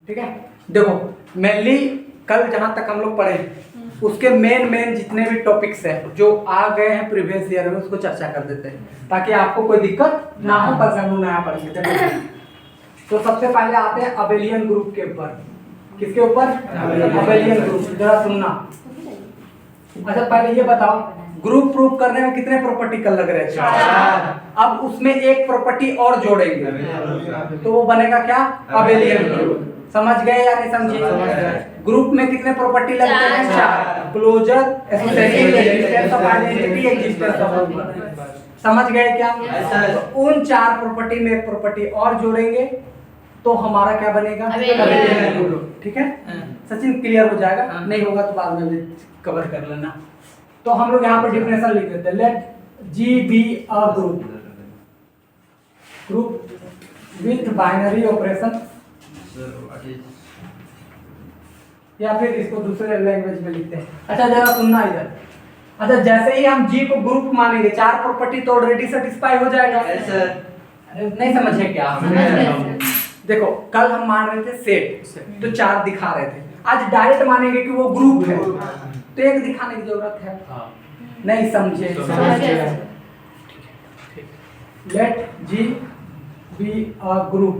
ठीक है, देखो मेनली कल जहां तक हम लोग पढ़े उसके मेन जितने भी टॉपिक्स हैं जो आ गए हैं प्रीवियस ईयर में उसको चर्चा कर देते हैं ताकि आपको कोई दिक्कत ना हो। पर हम लोग नया पढ़ेंगे। तो सबसे पहले आते हैं अबेलियन ग्रुप के ऊपर। किसके ऊपर? Abelian group. जरा सुनना। अच्छा पहले ये बताओ, ग्रुप प्रूफ करने में कितने प्रॉपर्टी कल लग रहे हैं? 4। अब उसमें एक प्रॉपर्टी और जोड़ेंगे तो वो बनेगा क्या? Abelian group. समझ गए या नहीं समझे? ग्रुप में कितने प्रॉपर्टी लगते हैं? 4। Closure, association, resistance of identity, existence of group. समझ गए क्या? तो उन 4 प्रॉपर्टी में एक प्रॉपर्टी और जोड़ेंगे तो हमारा क्या बनेगा? Abelian group. ठीक है सचिन, क्लियर हो जाएगा? नहीं होगा तो बाद में भी कवर कर लेना। तो हम लोग यहाँ पर डिफिनेशन लिख देते हैं। Let G be a group with binary operation, या फिर इसको दूसरे लैंग्वेज में लिखते हैं। अच्छा जरा सुनना इधर। अच्छा जैसे ही हम जी को ग्रुप मानेंगे 4 प्रॉपर्टी तो ऑलरेडी सेटिस्फाई हो जाएगा। नहीं समझे क्या? देखो कल हम मान रहे थे सेट तो 4 दिखा रहे थे, आज डायरेक्ट मानेंगे कि वो ग्रुप है तो एक दिखाने की जरूरत है। नहीं समझे? Let G be a group,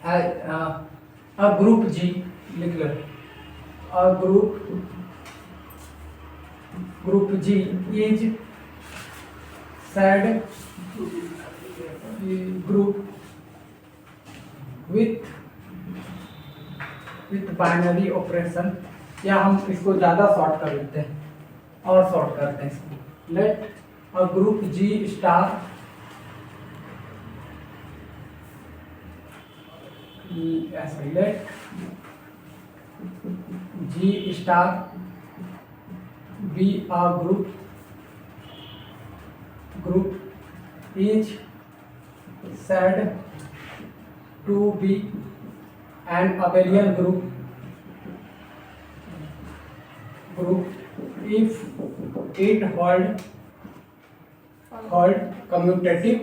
a group G लिख लो। A group G is said group with binary operation, या हम इसको ज्यादा शॉर्ट कर लेते हैं और शॉर्ट करते हैं इसको। Let a group G star let G star be a group is said to be an abelian group if it hold commutative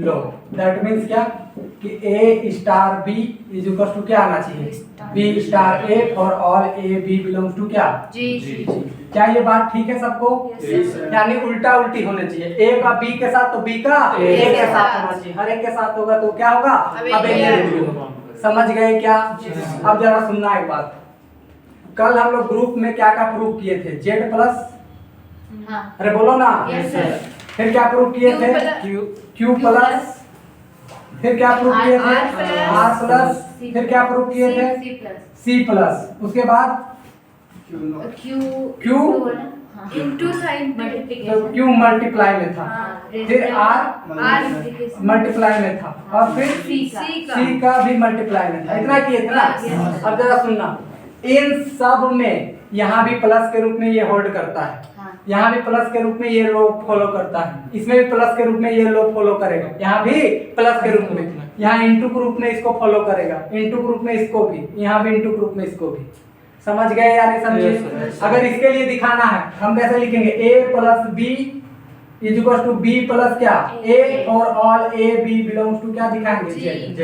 law। That means क्या कि A star B is equal to क्या आना चाहिए? B star A for all A B belongs to क्या? G। क्या ये बात ठीक है सबको? यानी उल्टा उल्टी होने चाहिए, A का B के साथ तो B का A के साथ होना चाहिए। हर एक के साथ होगा तो क्या होगा? Abelian group. समझ गए क्या? अब जरा सुनना एक बात। कल हम लोग ग्रुप में क्या क्या प्रूव किए थे? Z प्लस, अरे बोलो ना। फिर क्या प्रूव किए थे? Q प्लस, फिर क्या प्रूव किए थे? R प्लस, फिर क्या प्रूव किए थे? C प्लस, उसके बाद Q Q मल्टीप्लाई में था, फिर R मल्टीप्लाई में था, और फिर C का भी मल्टीप्लाई में था। इतना किए थे ना? अब जरा सुनना, इन सब में यहाँ भी प्लस के रूप में ये होल्ड करता है, यहाँ भी प्लस के रूप में ये लो फॉलो करता है, इसमें भी प्लस के रूप में ये लो फॉलो करेगा, यहाँ भी प्लस के रूप में, यहाँ इंटू के रूप में इसको फॉलो करेगा, इंटू के रूप में इसको भी, यहाँ भी इंटू के रूप में इसको भी। समझ गए या नहीं समझे? अगर इसके लिए दिखाना है हम कैसे लिखेंगे? A plus B is equal to B plus क्या? A और all A B belongs to क्या दिखाएंगे? Z।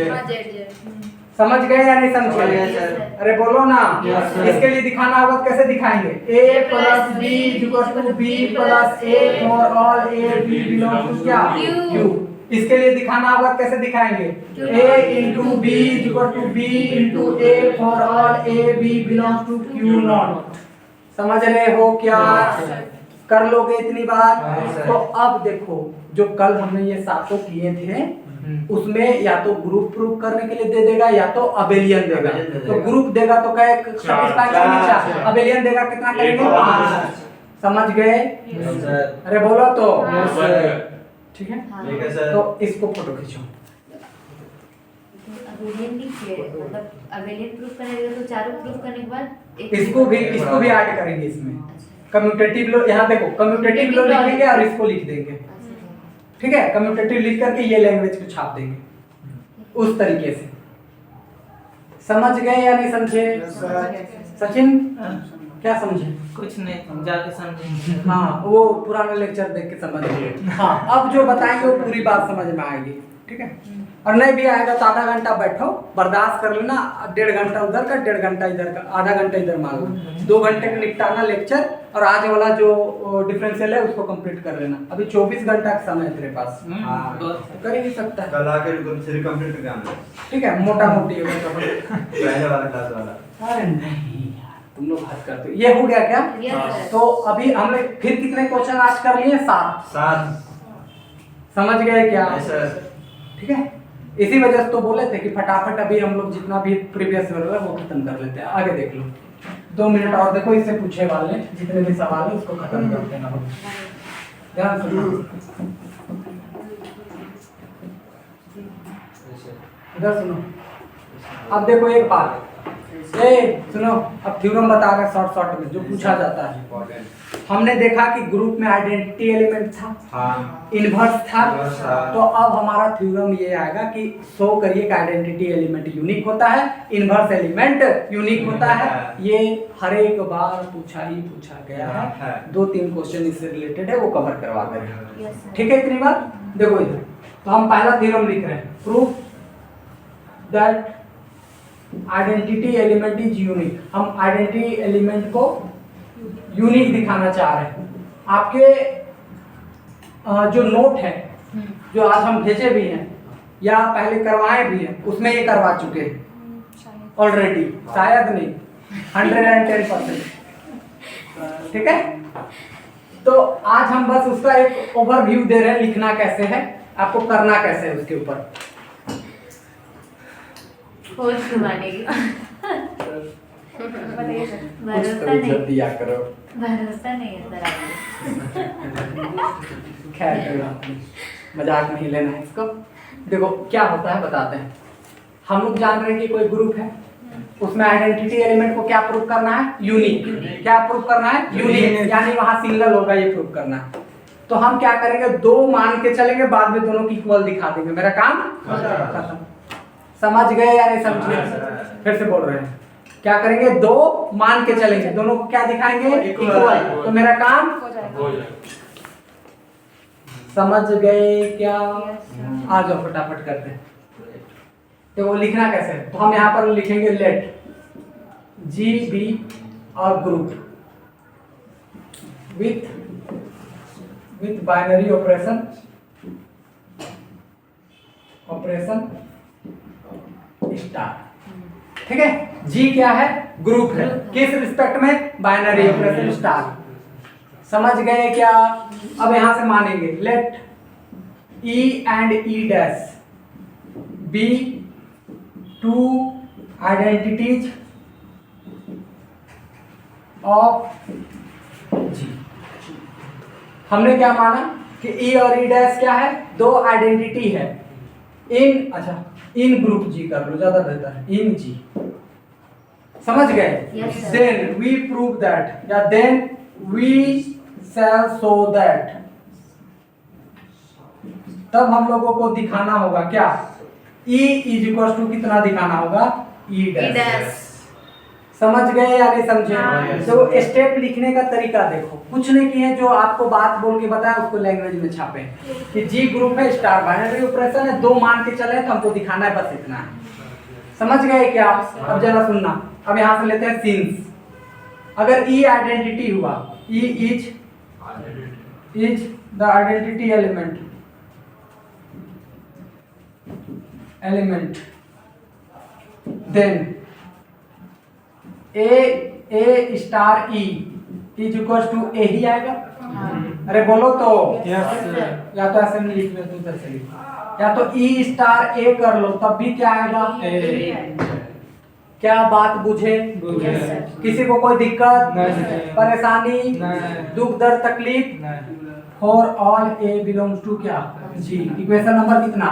समझ गए या नहीं समझे? अरे बोलो ना। इसके लिए दिखाना होगा कैसे दिखाएंगे? A plus B is equal to B plus A और all A B belongs to क्या? Q। इसके लिए दिखाना होगा कैसे दिखाएंगे? A into B is equal to B into A for all A B belongs to Q not. समझ रहे हो क्या? कर लोगे इतनी बात? तो अब देखो जो कल हमने ये सातों किए थे उसमें या तो ग्रुप प्रूफ करने के लिए दे देगा या तो अबेलियन देगा। तो ग्रुप देगा तो क्या सेटिस्फाई करेंगे, अबेलियन देगा कितना करेंगे? 5। समझ गए? अरे बोलो तो। ठीक है तो इसको फोटो खींचो। मतलब अबेलियन प्रूफ करेगा तो चारों प्रूफ करने के बाद इसको भी ऐड करेंगे इसमें। कम्यूटेटिव लो, यहाँ देखो कम्यूटेटिव लो लिखेंगे और इसको लिख देंगे। ठीक है, कम्यूटेटिव लिख करके ये लैंग्वेज को छाप देंगे उस तरीके से। समझ गए या नहीं समझे? सचिन क्या समझे? कुछ नहीं, जाके समझेंगे। हाँ वो पुराना लेक्चर देख के समझ गए। हाँ अब जो बताएंगे वो पूरी बात समझ में आएगी। ठीक है। और नहीं भी आएगा तो आधा घंटा बैठो, बर्दाश्त कर लेना, 1.5 घंटा उधर का, 1.5 घंटा इधर का, आधा घंटा इधर मान लो, 2 घंटे का निपटाना लेक्चर, और आज वाला जो डिफरेंशियल है उसको कंप्लीट कर लेना। अभी 24 घंटा का समय है तेरे पास, कर ही नहीं सकता है। कल आके फिर कंप्लीट करना है। ठीक है, मोटा मोटी होगा तो पहले वाला क्लास वाला। अरे नहीं यार, तुम लोग हद करते हो। ये हो गया क्या? Yes, तो अभी हमने फिर कितने क्वेश्चन आज कर लिए? 7। समझ गए क्या? ठीक है, इसी वजह से तो बोले थे कि फटाफट अभी हम लोग जितना भी प्रीवियस ईयर है वो खत्म कर लेते हैं। आगे देख लो, 2 मिनट और देखो, इससे पूछे वाले जितने भी सवाल है उसको खत्म कर देना। ध्यान सुनो, इधर सुनो। अब देखो एक बात, सुनो, अब थ्योरम बता रहे शॉर्ट में जो पूछा जाता है। हमने देखा कि ग्रुप में आइडेंटिटी एलिमेंट था, इन्वर्स था, तो अब हमारा थ्योरम ये आएगा कि शो करिए कि आइडेंटिटी एलिमेंट यूनिक होता है, इन्वर्स एलिमेंट यूनिक होता है। ये हर एक बार पूछा गया है, 2-3 क्वेश्चन इससे रिलेटेड है, वो कवर करवा दे रहे हैं। ठीक है, इतनी बात। देखो इधर तो हम पहला थ्योरम लिख रहे हैं, proof that identity element is unique. हम आइडेंटिटी एलिमेंट को यूनिक दिखाना चाह रहे हैं। आपके जो नोट है, जो आज हम भेजे भी हैं या पहले करवाए भी हैं, उसमें ये करवा चुके हैं ऑलरेडी, शायद नहीं, 110%। ठीक है, तो आज हम बस उसका एक ओवरव्यू दे रहे हैं, लिखना कैसे है, आपको करना कैसे है उसके ऊपर। भरोसा नहीं है सर आपको। खैर मजाक नहीं लेना है इसको। देखो क्या होता है बताते हैं। हम लोग जान रहे हैं कि कोई ग्रुप है, उसमें आइडेंटिटी एलिमेंट को क्या प्रूव करना है? यूनिक। क्या प्रूव करना है? यूनिक, यानी वहां सिंगल होगा, ये प्रूव करना है। तो हम क्या करेंगे, 2 मान के चलेंगे, बाद में दोनों की इक्वल दिखा देंगे, मेरा काम खत्म। समझ गए या नहीं समझे? फिर से बोल रहे हैं, क्या करेंगे, 2 मान के चलेंगे, दोनों को क्या दिखाएंगे? इक्वल, तो मेरा काम हो जाएगा। समझ गए क्या? आ जाओ फटाफट करते हैं। तो वो लिखना कैसे है, तो हम यहाँ पर लिखेंगे let G be a group with binary operation star. ठीक है, जी क्या है? ग्रुप है, किस रिस्पेक्ट में? Binary operation star. समझ गए क्या? अब यहां से मानेंगे late E and E dash be 2 identities of G। हमने क्या माना कि E और E dash क्या है? 2 आइडेंटिटी है इन ग्रुप G कर लो, ज्यादा बेहतर है, इन G। समझ गए? देन वी प्रूव दैट, या then we shall show that. तब हम लोगों को दिखाना होगा क्या? E इज इक्वल टू कितना दिखाना होगा? E dash. समझ गए या नहीं समझे? तो स्टेप लिखने का तरीका देखो, कुछ नहीं किए, जो आपको बात बोल के बताया उसको लैंग्वेज में छापे कि जी ग्रुप है, स्टार बाइनरी ऑपरेशन है, 2 मान के चले तो हमको दिखाना है, बस इतना है। समझ गए क्या? अब जरा सुनना, अब यहां से लेते हैं सिंस। अगर E आइडेंटिटी हुआ, E is the identity element then A star E is equal to A ही आएगा। अरे बोलो तो, या तो ऐसे में लिख लो, तो उधर से लिख, या तो E स्टार A कर लो, तब भी क्या आएगा? क्या बात बुझे? किसी को कोई दिक्कत, परेशानी, दुख दर्द, तकलीफ? For all A belongs to क्या? G। इक्वेशन नंबर कितना?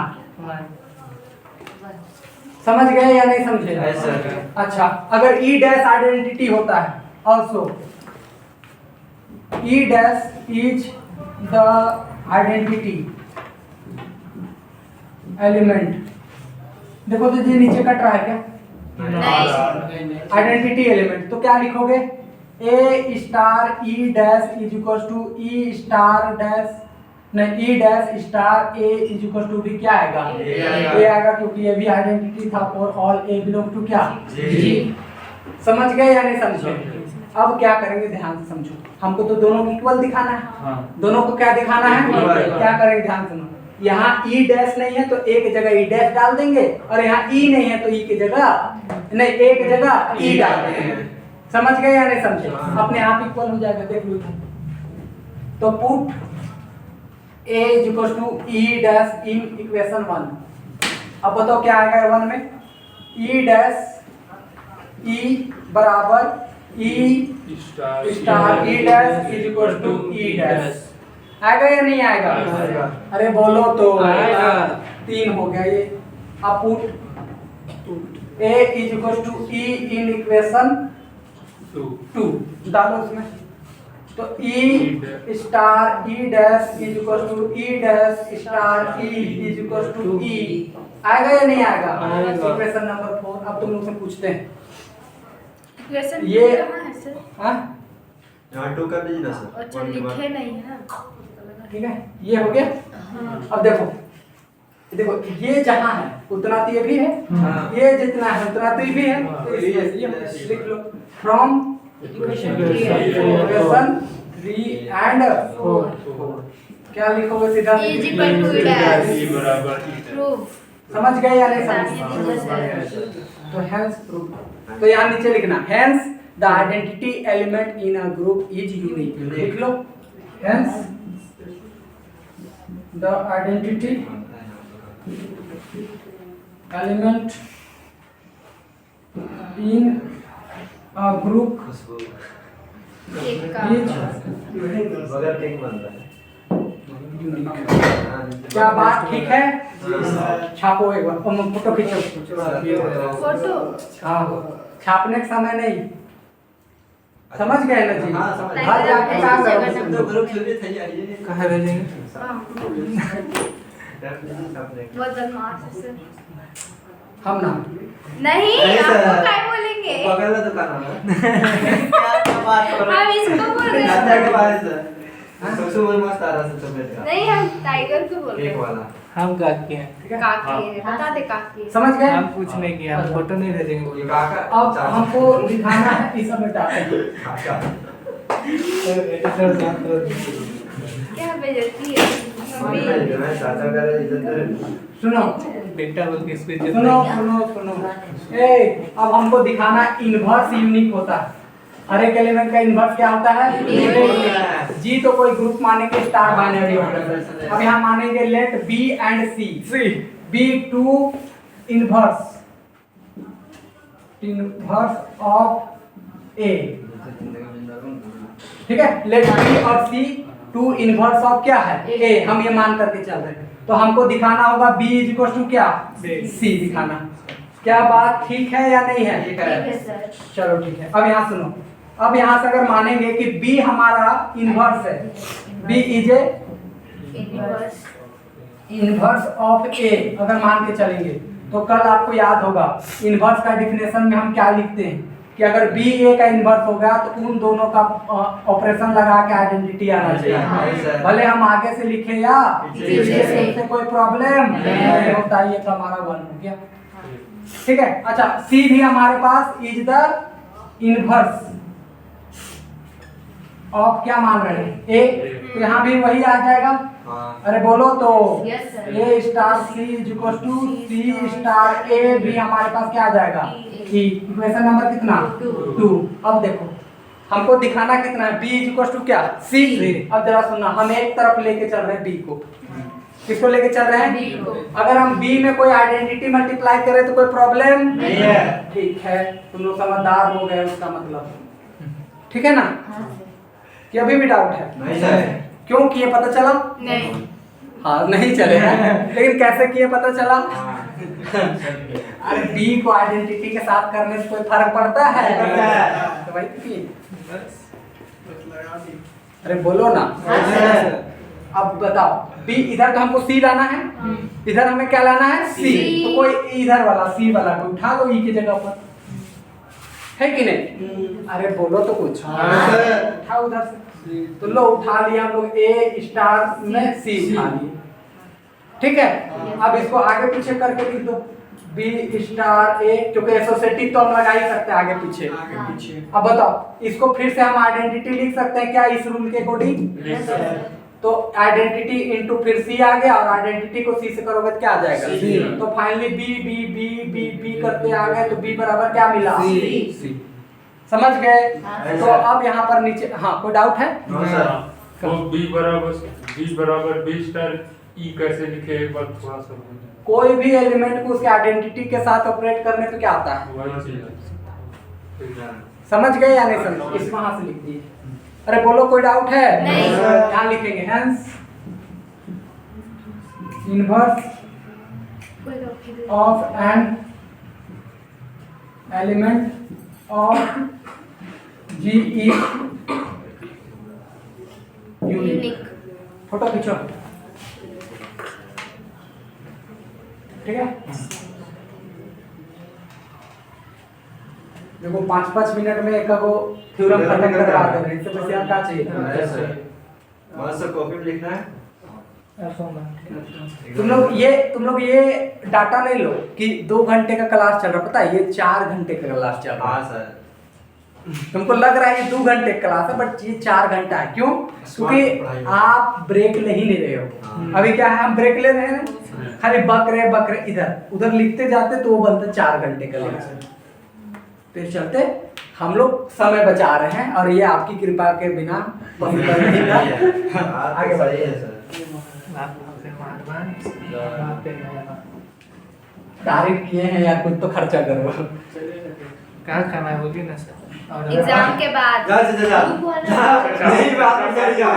समझ गए या नहीं समझे? अच्छा, अगर E डैश आइडेंटिटी होता है, also E dash is the identity element. देखो तो जी नीचे कट रहा है क्या? आइडेंटिटी एलिमेंट, तो क्या लिखोगे? A star E dash is equal to E star dash नहीं E dash star A is equal to भी क्या आएगा ए आएगा क्योंकि ये भी आइडेंटिटी था for all A belong to क्या जी। समझ गए या नहीं समझे? अब क्या करेंगे ध्यान से समझो, हमको तो दोनों को इक्वल दिखाना है। दोनों को क्या दिखाना है? क्या करेंगे ध्यान सुनो, यहाँ ई डैश नहीं है तो ए की जगह ई डैश डाल देंगे और यहाँ ई नहीं है तो ई की जगह नहीं ए की जगह ई डाल देंगे। समझ गए या नहीं समझे? अपने आप इक्वल हो जाएगा, देख लो। तो put a is equal to E dash in equation 1। अब बताओ क्या आएगा 1 में? ई डैश ई बराबर E star E dash is equal to E dash. आएगा या नहीं आएगा? अरे बोलो तो आएगा। 3 हो गया ये। अब put a is equal to E in equation 2 डालो उसमें। तो E star E dash is equal to E dash star E is equal to E. आएगा या नहीं आएगा? Equation number 4। अब तुम लोग से पूछते हैं इक्वेशन ये कहाँ है सर? हाँ यहाँ 2 कर दीजिए ना सर। अच्छा लिखे नहीं है ना। ठीक है, ये हो गया। अब देखो देखो ये जहाँ है उतना तो ये भी है, ये जितना है उतना तो ये भी है। तो ये लिख लो फ्रॉम इक्वेशन 3 एंड 4। क्या लिखोगे सीधा? Is equal to dash proof. समझ गए या नहीं समझ? तो हेंस प्रूफ, तो यहाँ नीचे लिखना hence the identity element in a group is unique. लिख लो hence the identity element in a group एक का बगैर टिक बनता है। क्या बात ठीक है? छापो एक बार, फोटो खींचो। फोटो हाँ, छापने के समय नहीं, समझ गए ना जी? हाँ, समझ गए। घर जाके काम करो। तो ग्रुप से भी तैयारी है। कहाँ भेजेंगे? बहुत बदमाश है सर। हम ना नहीं नहीं सर। आपको क्या बोलेंगे? बगल में दुकान है। क्या बात कर रहे हम इसको बोल रहे हैं? हैं। के बारे में सबसे मस्त आ रहा है चॉकलेट का। नहीं हम टाइगर को बोल रहे केक हैं। वाला। हम काकी हैं। ठीक है, काकी है, बता दे काकी है। समझ गए? हम कुछ नहीं किया, हम फोटो नहीं भेजेंगे ये बोलो। काका अब चाचा। हमको दिखाना है इस समय डाटा। काका। क्या बेइज्जती है? मैं चाचा का इज्जत सुनो बेटा बोल के इसको इज्जत सुनो नहीं। सुनो सुनो ए, अब हमको दिखाना इन्वर्स यूनिक होता है। हर एक एलिमेंट का इन्वर्स क्या होता है? यूनिक। जी तो कोई ग्रुप मानेंगे स्टार बाइनरी ऑपरेटर। अब यहाँ मानेंगे let B and C be two inverse of A. ठीक है, लेट बी और सी टू इन्वर्स ऑफ क्या है? ए। हम ये मान करके चल रहे हैं तो हमको दिखाना होगा b इज इक्वल टू क्या? c दिखाना। क्या बात ठीक है या नहीं है? ठीक है सर। चलो ठीक है। अब यहाँ सुनो, अब यहाँ से अगर मानेंगे कि b हमारा इन्वर्स है, b is A inverse inverse of a, अगर मान के चलेंगे तो कल आपको याद होगा इन्वर्स का डिफिनेशन में हम क्या लिखते हैं कि अगर b a का इन्वर्स हो गया तो उन दोनों का ऑपरेशन लगा के आइडेंटिटी आना चाहिए। भले हम आगे से लिखे या पीछे से। इससे कोई प्रॉब्लम नहीं होता। ये तो हमारा 1 हो गया। ठीक है, अच्छा c भी हमारे पास इज द इन्वर्स ऑफ क्या मान रहे हैं? a। तो यहाँ भी वही आ जाएगा। हाँ। अरे बोलो तो Yes, sir. a star c is equal to c star a भी हमारे पास क्या आ जाएगा? e। इक्वेशन नंबर कितना? 2। अब देखो हमको दिखाना कितना है? b इज इक्वल टू क्या? c। अब जरा सुनना, हम एक तरफ लेके चल रहे हैं b को। किसको लेके चल रहे हैं? B को। अगर हम b में कोई आइडेंटिटी मल्टीप्लाई करें तो कोई प्रॉब्लम नहीं है। ठीक है, तुम लोग समझदार हो गए उसका मतलब। ठीक है ना? कि अभी भी डाउट है? नहीं सर। क्यों किए पता चला? नहीं हाँ नहीं चलेगा लेकिन कैसे किए पता चला? अरे बी को आइडेंटिटी के साथ करने से कोई फर्क पड़ता है? तो भाई किए। अरे बोलो ना। अब बताओ बी इधर तो हमको सी लाना है, इधर हमें क्या लाना है? सी। तो कोई इधर वाला सी वाला को उठा लो ई की जगह पर, है कि नहीं? अरे बोलो तो कुछ। उठाओ उधर से। तो लो उठा लिया हम लोग ए स्टार में सी उठा लिए, ठीक है। अब इसको आगे पीछे करके लिख दो, बी स्टार ए, क्योंकि एसोसिएटिव तो हम लगा ही सकते हैं आगे पीछे। अब बताओ इसको फिर से हम आइडेंटिटी लिख सकते हैं क्या इस रूल के अकॉर्डिंग? तो आइडेंटिटी इनटू फिर सी आ गया, और आइडेंटिटी को सी से करोगे तो क्या आ जाएगा? सी। तो finally B B B B B करते आ गए, तो बी बराबर क्या मिला? सी। समझ गए? तो अब यहाँ पर नीचे, हाँ कोई डाउट है? तो बी बराबर बी स्टार ई कैसे लिखे, एक बार थोड़ा सा कोई भी एलिमेंट को उसके आइडेंटिटी के साथ ऑपरेट करने पे क्या आता है? वही चीज है। समझ गए या नहीं समझ? इस वहां से लिख दिए। अरे बोलो कोई डाउट है? नहीं। क्या लिखेंगे? Hence inverse of an element of G is unique. Photo खींचो, ठीक है। देखो 5-5 मिनट में एक को थ्योरम खत्म करवा दे रहे हैं, इससे बस यहाँ क्या चाहिए? बस कॉपी पे लिखना है। तुम लोग ये डाटा नहीं लो कि 2 घंटे का क्लास चल रहा, पता है ये 4 घंटे का क्लास चल रहा है। हाँ सर। तुमको लग रहा है ये 2 घंटे का क्लास है, बट ये 4 घंटा है। क्यों? क्योंकि आप ब्रेक ले ही नहीं रहे हो। अभी क्या है, हम ब्रेक ले रहे हैं, खाली बकरे इधर उधर लिखते जाते तो वो बनता 4 घंटे का लेक्चर। फिर चलते हम लोग समय बचा रहे हैं, और ये आपकी कृपा के बिना पॉसिबल नहीं था। आगे बढ़िए सर। तारीफ किए हैं यार, कुछ तो खर्चा करो। क्या खाना है बोलिए ना सर। एग्जाम के बाद जा नहीं बात कर जा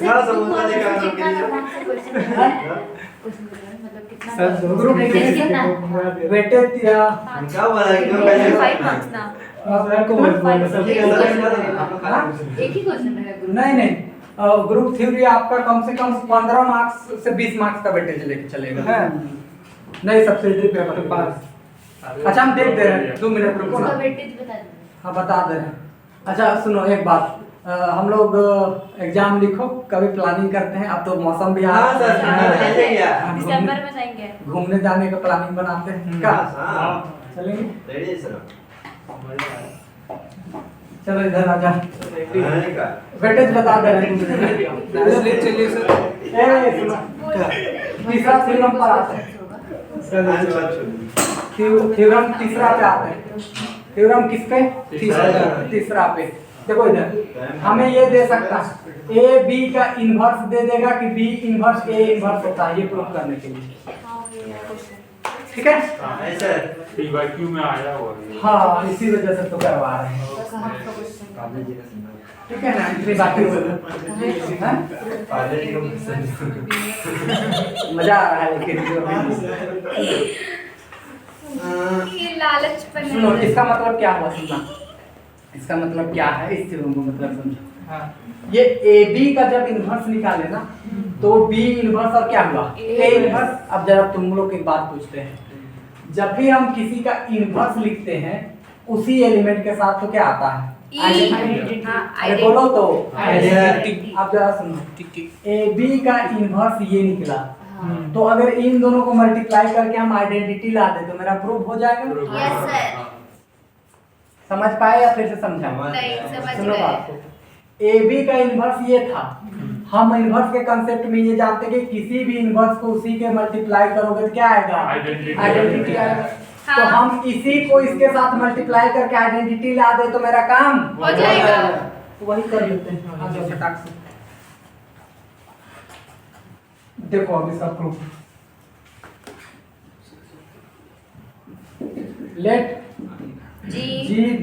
ना समझता नहीं क्या मतलब कितना ग्रुप कितना बेटे क्या बोला एकदम पहले 5 मार्क्स ना को मत बोलो सब। एक ही क्वेश्चन है ग्रुप। नहीं ग्रुप थ्योरी आपका कम से कम 15 मार्क्स से 20 मार्क्स का वेटेज लेके चलेगा है। नहीं सब्सिडी पेपर के पास। अच्छा हम देख दे रहे हैं, 2 मिनट रुको ना। उसका वेटेज बता दो। हाँ बता दे रहे हैं। अच्छा सुनो एक बात, हम लोग एग्जाम लिखो, कभी प्लानिंग करते हैं। अब तो मौसम भी हाँ सर, दिसंबर में जाएंगे। घूमने जाने का प्लानिंग बनाते हैं क्या? चलेंगे? Ready sir. चलो इधर आ जा। आने का वेटेज बता दे रहे हैं। चलिए सर। तीसरा थ्योरम पर आते हैं। थ्योरम तीसरा पे आते हैं। थ्योरम किस पे? तीसरा पे। देखो इधर हमें ये दे सकता है, ए बी का इनवर्स दे देगा कि बी इनवर्स ए इनवर्स होता है, ये प्रूफ करने के लिए। ठीक है सर। पीवाईक्यू में आया हुआ है। हाँ इसी वजह से तो करवा रहे हैं। ठीक है ना, इतनी बातें मजा आ रहा है लेकिन ये लालच पर सुनो इसका मतलब क्या हुआ? सुनना इसका मतलब क्या है, इस थ्योरम को मतलब समझो। हाँ। ये ए बी का जब इनवर्स निकाले ना तो बी इनवर्स और क्या हुआ? A inverse. अब जरा तुम लोग एक बात पूछते हैं, जब भी हम किसी का इनवर्स लिखते हैं उसी एलिमेंट के साथ तो क्या आता है? आइडेंटिटी। अरे बोलो तो आइडेंटिटी। अब जरा सुनो, ए बी का इनवर्स ये निकला, तो अगर इन दोनों को मल्टीप्लाई करके हम आइडेंटिटी ला दे तो मेरा प्रूफ हो जाएगा। Yes sir. समझ पाए या फिर से समझाऊं? नहीं समझ सुनो गए। बात को, ए बी का इनवर्स ये था। हम इनवर्स के कंसेप्ट में ये जानते हैं कि किसी भी इनवर्स को उसी के मल्टीप्लाई करोगे तो क्या आएगा? आइडेंटिटी आएगा। हाँ। तो हम इसी को इसके साथ मल्टीप्लाई करके आइडेंटिटी ला दे तो मेरा काम हो जाएगा। तो वही कर लेते हैं। आ जाओ फटाक से। देखो अब इसका proof. Let G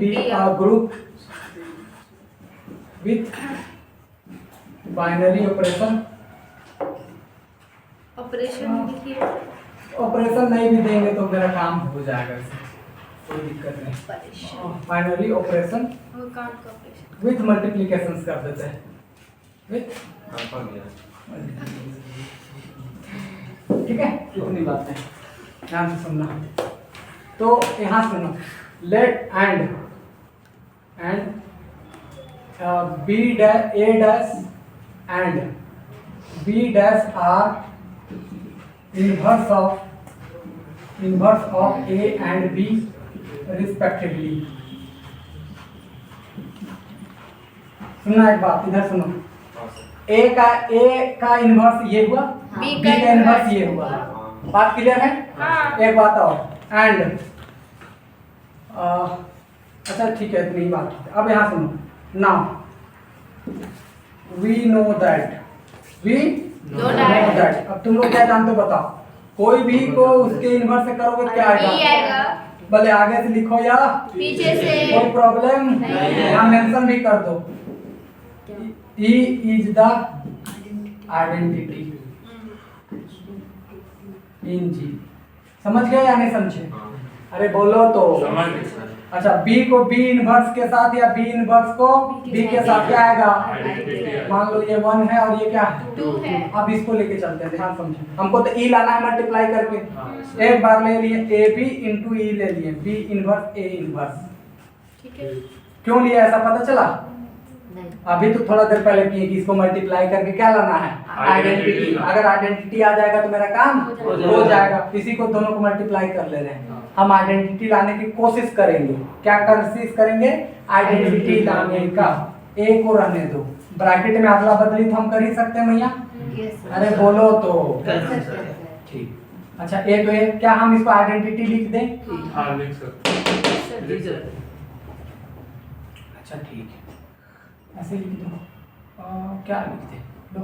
be a group with binary operation। Operation लिखिए। ऑपरेशन नहीं भी देंगे तो मेरा काम हो जाएगा, कोई दिक्कत नहीं। बाइनरी ऑपरेशन वो काम का ऑपरेशन। विथ मल्टीप्लिकेशंस कर देते हैं, विथ। ठीक है, इतनी बात है, ध्यान से सुनना। तो यहाँ सुनो, let and B dash A dash and B dash are inverse of A and B respectively. सुनना एक बात, इधर सुनो। A का इन्वर्स ये हुआ, B का इन्वर्स ये हुआ। बात क्लियर है? हाँ। एक बात और, एंड अच्छा ठीक है, इतनी ही बात है। अब यहाँ सुनो, नाउ वी नो दैट अब तुम लोग क्या जानते हो बताओ। कोई भी को उसके इन्वर्स से करोगे क्या आएगा? भले आगे से लिखो या पीछे से। कोई प्रॉब्लम नहीं। यहाँ मेंशन भी कर दो। E is the identity in G। समझ गए या नहीं समझे? अरे बोलो तो। समझ गए सर। अच्छा, B को B इनवर्स के साथ या B इनवर्स को B के साथ क्या आएगा? मान लो ये 1 है और ये क्या है? 2 है। अब इसको लेके चलते हैं, ध्यान समझे। हमको तो E लाना है मल्टीप्लाई करके। हाँ। एक बार ले लिए AB इंटू E ले लिए, B इनवर्स A इनवर्स। ठीक है। क्यों लिया ऐसा पता चला? नहीं। अभी तो थोड़ा देर पहले किए कि इसको मल्टीप्लाई करके क्या लाना है? आइडेंटिटी। अगर आइडेंटिटी आ जाएगा तो मेरा काम हो जाएगा। इसी को दोनों को मल्टीप्लाई कर ले रहे हैं। हम आइडेंटिटी लाने की कोशिश करेंगे। क्या कोशिश करेंगे? आइडेंटिटी लाने का। ए को रहने दो, ब्रैकेट में अदला बदली तो हम कर ही सकते हैं भैया। Yes, अरे बोलो तो। कर सकते हैं। ठीक। अच्छा, ए तो ए, क्या हम इसको आइडेंटिटी लिख दें? हाँ लिख सकते। अच्छा ठीक है, ऐसे लिख दो। क्या लिख दे? लो,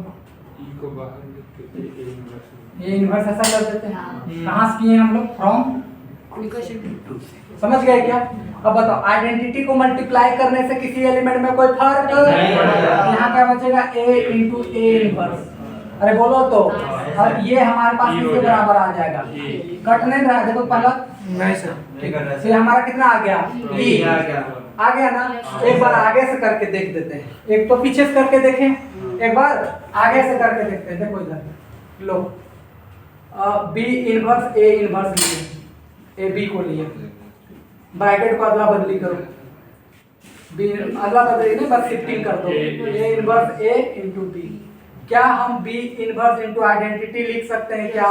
ई को बाहर लिख के ए इनवर्स। ये इन्वर्स ऐसा कर देते हैं। हाँ। कहाँ से किए हम लोग? फ्रॉम। समझ गए क्या? अब बताओ, आइडेंटिटी को मल्टीप्लाई करने से किसी एलिमेंट में कोई फर्क नहीं पड़ेगा। यहाँ क्या बचेगा? ए इंटू ए इनवर्स। अरे बोलो तो। और ये हमारे पास इसके बराबर आ जाएगा। कट नहीं रहा है, देखो पहला। नहीं सर। तो ये हमारा कितना आ गया? ई आ गया ना। एक बार आगे से करके देख देते हैं। एक तो पीछे से करके देखें, एक बार आगे से करके देखते हैं। देखो इधर लो, बी इनवर्स ए इनवर्स लिए, ए बी को लिए, ब्रैकेट को अदला बदली करो। बी अदला बदली नहीं, बस शिफ्टिंग कर दो। A inverse A into B. क्या हम बी इनवर्स इंटू आइडेंटिटी लिख सकते हैं क्या?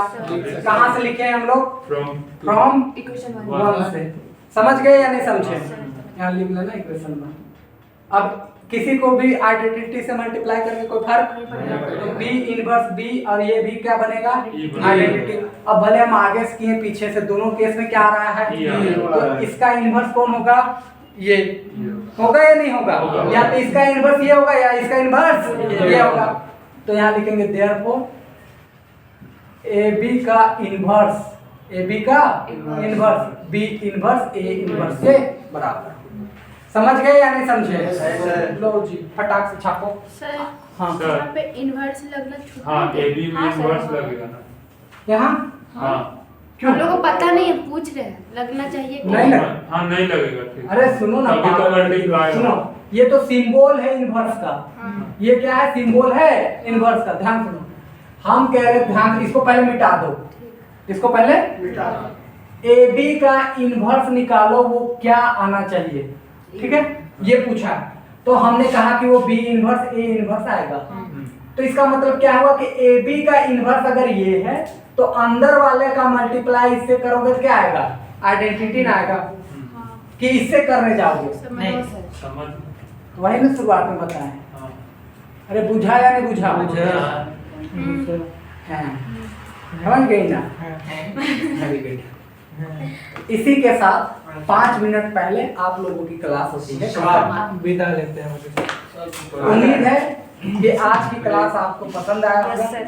कहाँ से लिखे हैं हम लोग? फ्रॉम इक्वेशन 1 से। समझ गए या नहीं समझे? यहाँ लिख लेना इक्वेशन में। अब किसी को भी आइडेंटिटी से मल्टीप्लाई करके कोई फर्क तो बी इनवर्स बी और ये भी क्या बनेगा? आइडेंटिटी। अब भले हम आगे से किए पीछे से, दोनों केस में क्या आ रहा है? तो इसका इनवर्स कौन होगा? ये होगा या नहीं होगा? या तो इसका इनवर्स ये होगा या इसका इनवर्स ये होगा। तो यहाँ लिखेंगे देयरफॉर ए बी का इनवर्स, ए बी का inverse B inverse A inverse के बराबर। समझ गए या नहीं समझे? लो जी, फटाक से छापो। सर हाँ सर। यहाँ पे इन्वर्स लगना छूट हाँ ए बी में हाँ, सर। इनवर्स लगेगा ना। यहाँ हाँ हम लोगों को पता नहीं है, पूछ रहे हैं लगना चाहिए कि नहीं लग- हाँ नहीं लगेगा। ठीक। अरे सुनो ना, अभी तो मल्टीप्लाई सुनो, ये तो सिंबल है इनवर्स का। हाँ। ये क्या है? सिंबल है इनवर्स का। ध्यान सुनो, हम कह रहे ध्यान, इसको पहले मिटा दो, इसको पहले मिटा दो। ए बी का इनवर्स निकालो, वो क्या आना चाहिए? ठीक है, ये पूछा। तो हमने कहा कि वो बी इनवर्स ए इनवर्स आएगा। तो इसका मतलब क्या हुआ कि ए बी का इनवर्स अगर ये है तो अंदर वाले का मल्टीप्लाई इससे करोगे तो क्या आएगा? आइडेंटिटी ना आएगा कि इससे करने जाओगे। समझ लो सर। समझ। वही ना शुरुआत में बताया। हाँ अरे बुझा या नहीं बुझा? हम्म। हाँ, समझ गई ना? Very good. इसी के साथ 5 मिनट पहले आप लोगों की क्लास होती है। विदा लेते हैं मुझे। उम्मीद है कि आज की क्लास आपको पसंद आया होगा। Yes, sir.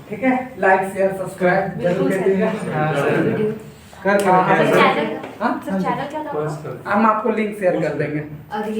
ठीक है, लाइक शेयर सब्सक्राइब जरूर बिल्कुल कीजिएगा। हाँ, सर। वीडियो कर हाँ, सर हाँ, चैनल हाँ? सर चैनल क्या था? बस कर। हम आपको लिंक शेयर कर देंगे। और ये